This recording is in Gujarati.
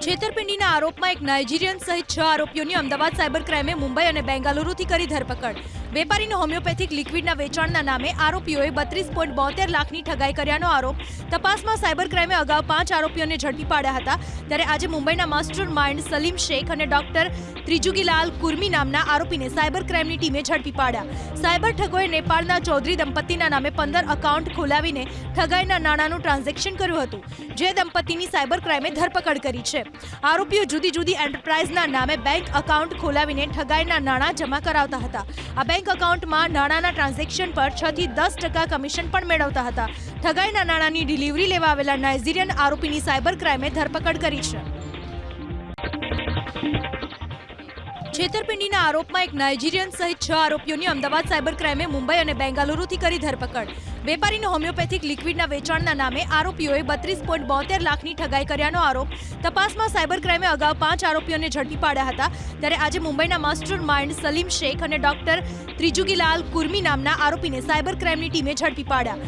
છેતરપિંડીના આરોપમાં એક નાઇજીરિયન સહિત 6 આરોપીઓની અમદાવાદ સાયબર ક્રાઇમે મુંબઈ અને બેંગાલુરુથી કરી ધરપકડ. વેપારીને હોમિયોપેથિક લિક્વિડના વેચાણના નામે આરોપીઓએ 32.72 લાખની ઠગાઈ કર્યાનો આરોપ. તપાસમાં સાયબર ક્રાઇમે અગાઉ 5 આરોપીઓને ઝડપી પાડ્યા હતા. ત્યારે આજે મુંબઈના માસ્ટર માઇન્ડ સલીમ શેખ અને ડોક્ટર ત્રિજુગીલાલ કુર્મી નામના આરોપીને સાયબર ક્રાઇમની ટીમે ઝડપી પાડ્યા. સાયબર ઠગોએ નેપાળના ચૌધરી દંપતીના નામે 15 એકાઉન્ટ ખોલાવીને ઠગાઈના નાણાંનું ટ્રાન્ઝેક્શન કર્યું હતું, જે દંપતીની સાયબર ક્રાઇમે ધરપકડ કરી છે. આરોપીઓ જુદી જુદી એન્ટરપ્રાઇઝના નામે બેંક એકાઉન્ટ ખોલાવીને ઠગાઈના નાણાં જમા કરાવતા હતા. આ બેંક એકાઉન્ટમાં નાણાંના ટ્રાન્ઝેક્શન પર 6 થી 10% કમિશન પણ મેળવતા હતા. ઠગાઈના નાણાંની ડિલિવરી લેવા આવેલા નાઇજીરિયન આરોપીની સાયબર ક્રાઇમે ધરપકડ કરી છે. છેતરપિંડીના આરોપમાં એક નાઇજીરિયન સહિત 6 આરોપીઓની અમદાવાદ સાયબર ક્રાઇમે મુંબઈ અને બેંગાલુરુથી કરી ધરપકડ. વેપારીને હોમિયોપેથિક લિક્વિડના વેચાણના નામે આરોપીઓએ 32.72 લાખની ઠગાઈ કર્યાનો આરોપ. તપાસમાં સાયબર ક્રાઇમે અગાઉ 5 આરોપીઓને ઝડપી પાડ્યા હતા. ત્યારે આજે મુંબઈના માસ્ટર માઇન્ડ સલીમ શેખ અને ડોક્ટર ત્રિજુગીલાલ કુર્મી નામના આરોપીને સાયબર ક્રાઇમની ટીમે ઝડપી પાડ્યા.